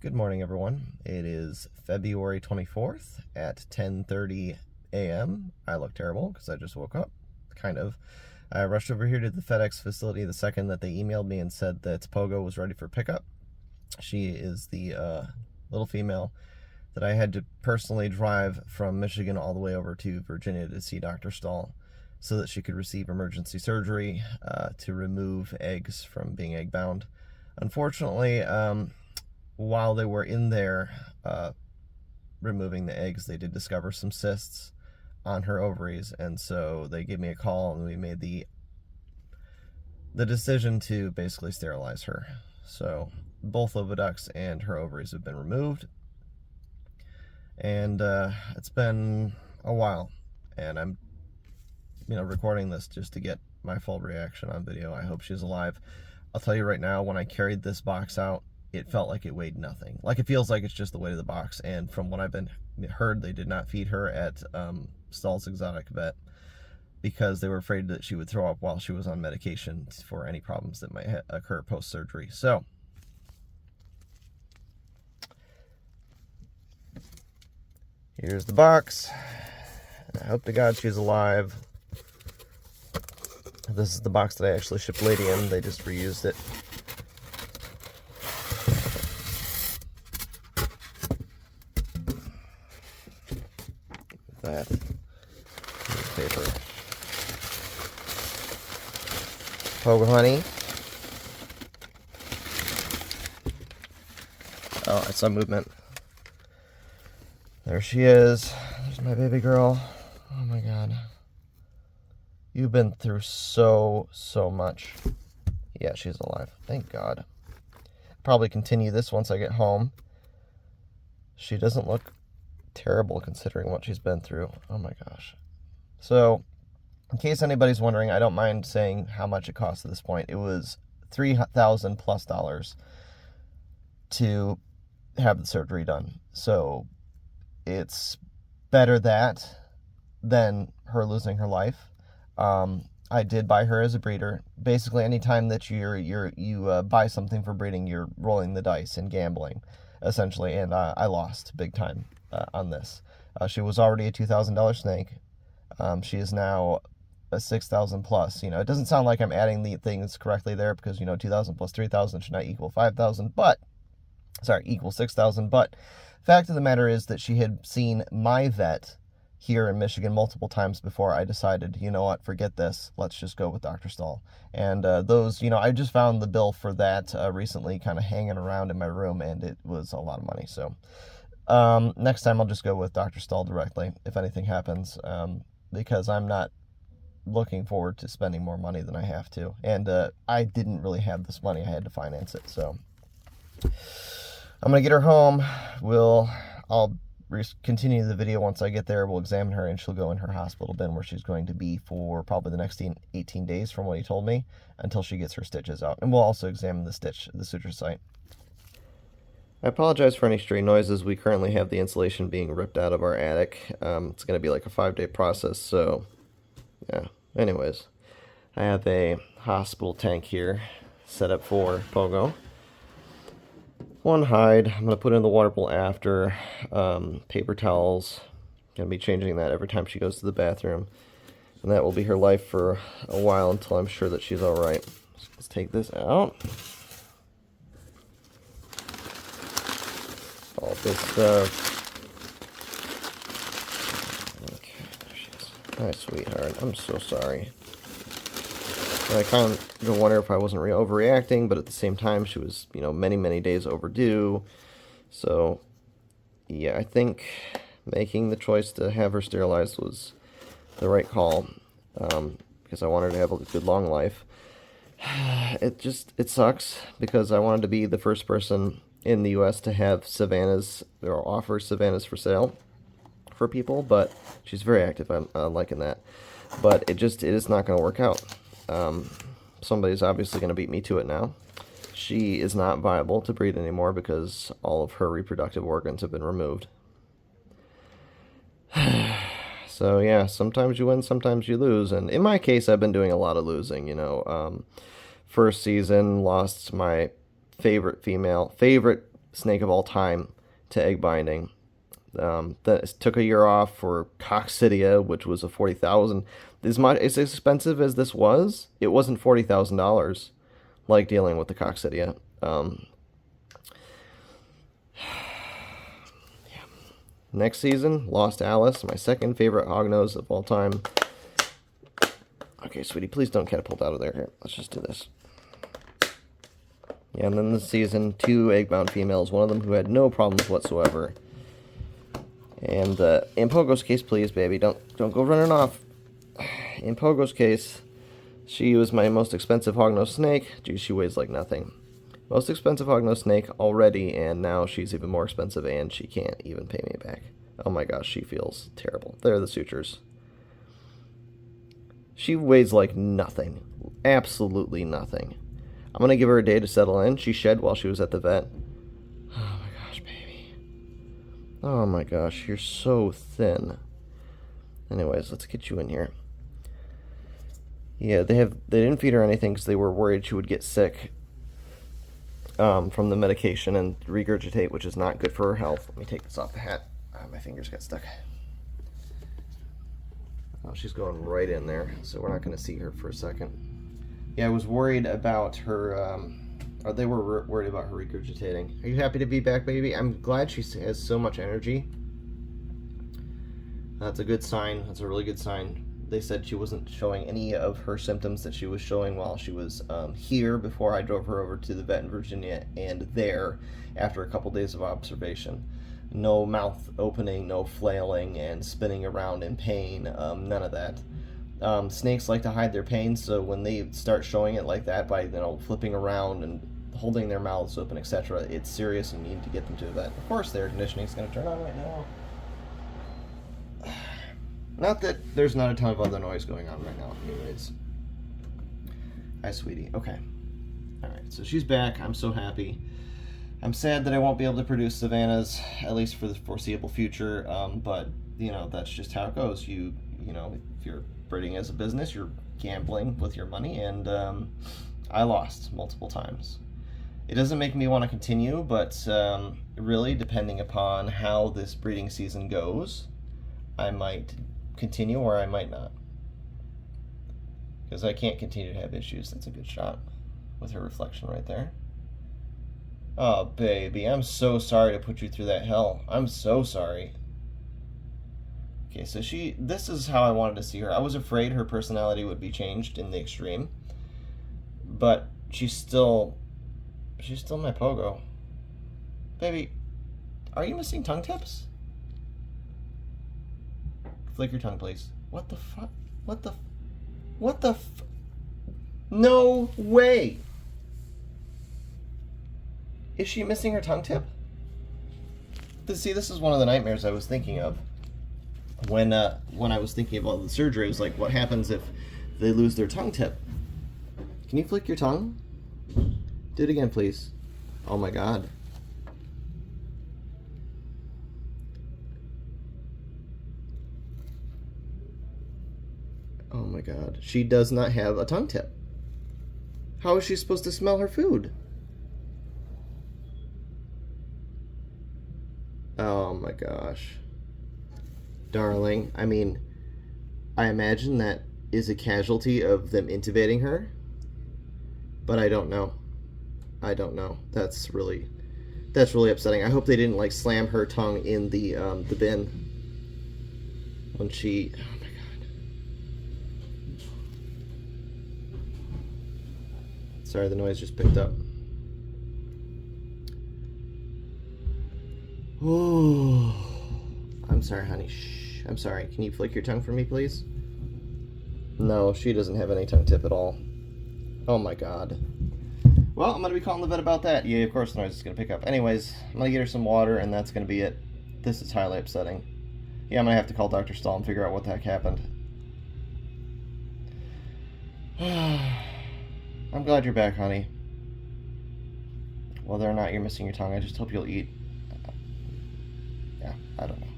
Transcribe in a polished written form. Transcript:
Good morning, everyone. It is February 24th at 10:30 a.m. I look terrible because I just woke up, kind of. I rushed over here to the FedEx facility the second that they emailed me and said that Pogo was ready for pickup. She is the little female that I had to personally drive from Michigan all the way over to Virginia to see Dr. Stahl so that she could receive emergency surgery to remove eggs from being egg-bound. Unfortunately, while they were in there removing the eggs, they did discover some cysts on her ovaries, and so they gave me a call and we made the decision to basically sterilize her. So both oviducts and her ovaries have been removed, and it's been a while, and I'm recording this just to get my full reaction on video. I hope she's alive. I'll tell you right now, when I carried this box out, it felt like it weighed nothing. Like, it feels like it's just the weight of the box. And from what I've heard, they did not feed her at Stahl's Exotic Vet because they were afraid that she would throw up while she was on medication for any problems that might occur post-surgery. So, here's the box. I hope to God she's alive. This is the box that I actually shipped Lady in. They just reused it. That newspaper. Pogo honey. Oh, I saw movement. There she is. There's my baby girl. Oh my God. You've been through so much. Yeah, she's alive. Thank God. Probably continue this once I get home. She doesn't look terrible considering what she's been through. Oh my gosh. So, in case anybody's wondering, I don't mind saying how much it cost at this point. It was $3,000 plus to have the surgery done. So, it's better that than her losing her life. I did buy her as a breeder. Basically, anytime that you buy something for breeding, you're rolling the dice and gambling, essentially. And I lost big time on this. She was already a $2,000 snake. She is now a $6,000 plus. It doesn't sound like I'm adding the things correctly there because 2,000 plus 3,000 should not equal 5,000, but equal 6,000. But fact of the matter is that she had seen my vet here in Michigan multiple times before I decided, you know what, forget this, let's just go with Dr. Stahl. And I just found the bill for that recently kind of hanging around in my room, and it was a lot of money. So next time I'll just go with Dr. Stahl directly if anything happens, because I'm not looking forward to spending more money than I have to. And I didn't really have this money, I had to finance it. So I'm going to get her home. I'll continue the video once I get there. We'll examine her, and she'll go in her hospital bin where she's going to be for probably the next 18 days from what he told me, until she gets her stitches out. And we'll also examine the suture site. I apologize for any stray noises. We currently have the insulation being ripped out of our attic. It's going to be like a 5-day process, so yeah. Anyways, I have a hospital tank here set up for Pogo. One hide. I'm going to put in the water bowl after. Paper towels. Going to be changing that every time she goes to the bathroom. And that will be her life for a while until I'm sure that she's alright. So let's take this out. All this stuff. Okay, there she is. Hi, sweetheart. I'm so sorry. And I kind of wonder if I wasn't overreacting, but at the same time, she was, many days overdue. So, yeah, I think making the choice to have her sterilized was the right call, because I wanted her to have a good, long life. It sucks, because I wanted to be the first person in the U.S. to have savannas, or offer savannas for sale for people, but she's very active. I'm liking that. But it is not going to work out. Somebody's obviously going to beat me to it now. She is not viable to breed anymore because all of her reproductive organs have been removed. So yeah, sometimes you win, sometimes you lose, and in my case, I've been doing a lot of losing. First season, lost my favorite snake of all time to egg binding. That took a year off for coccidia, which was a 40,000. As expensive as this was, it wasn't $40,000 like dealing with the coccidia. Next season, Lost Alice, my second favorite hognose of all time. Okay, sweetie, please don't catapult out of there. Here, let's just do this. Yeah, and then this season, 2 egg-bound females, one of them who had no problems whatsoever. And in Pogo's case, please, baby, don't go running off. In Pogo's case, she was my most expensive hognose snake. Geez, she weighs like nothing. Most expensive hognose snake already, and now she's even more expensive, and she can't even pay me back. Oh my gosh, she feels terrible. There are the sutures. She weighs like nothing. Absolutely nothing. I'm going to give her a day to settle in. She shed while she was at the vet. Oh my gosh, baby. Oh my gosh, you're so thin. Anyways, let's get you in here. Yeah, they didn't feed her anything because they were worried she would get sick from the medication and regurgitate, which is not good for her health. Let me take this off the hat. My fingers got stuck. Oh, she's going right in there, so we're not going to see her for a second. Yeah, I was worried about her, or they were worried about her regurgitating. Are you happy to be back, baby? I'm glad she has so much energy. That's a good sign. That's a really good sign. They said she wasn't showing any of her symptoms that she was showing while she was here before I drove her over to the vet in Virginia, and there after a couple days of observation. No mouth opening, no flailing and spinning around in pain, none of that. Snakes like to hide their pain, so when they start showing it like that by flipping around and holding their mouths open, etc., it's serious and you need to get them to the vet. Of course, the air conditioning is going to turn on right now. Not that there's not a ton of other noise going on right now, anyways. Hi, sweetie. Okay. Alright, so she's back. I'm so happy. I'm sad that I won't be able to produce Savannahs, at least for the foreseeable future, but, that's just how it goes. If you're breeding as a business, you're gambling with your money, and I lost multiple times. It doesn't make me want to continue, but really, depending upon how this breeding season goes, I might continue or I might not. Because I can't continue to have issues. That's a good shot with her reflection right there. Oh, baby, I'm so sorry to put you through that hell. I'm so sorry. Okay, so this is how I wanted to see her. I was afraid her personality would be changed in the extreme. But she's still my Pogo. Baby, are you missing tongue tips? Flick your tongue, please. What the fuck? What the No way! Is she missing her tongue tip? See, this is one of the nightmares I was thinking of. When I was thinking about the surgery, it was like, what happens if they lose their tongue tip? Can you flick your tongue? Do it again, please. Oh my god. Oh my god. She does not have a tongue tip. How is she supposed to smell her food? Oh my gosh. Darling, I mean, I imagine that is a casualty of them intubating her, but I don't know. I don't know. That's really upsetting. I hope they didn't like slam her tongue in the bin when she. Oh my god. Sorry, the noise just picked up. Oh, I'm sorry, honey. Shh. I'm sorry. Can you flick your tongue for me, please? No, she doesn't have any tongue tip at all. Oh my god. Well, I'm going to be calling the vet about that. Yeah, of course the noise is going to pick up. Anyways, I'm going to get her some water, and that's going to be it. This is highly upsetting. Yeah, I'm going to have to call Dr. Stahl and figure out what the heck happened. I'm glad you're back, honey. Whether or not you're missing your tongue, I just hope you'll eat. Yeah, I don't know.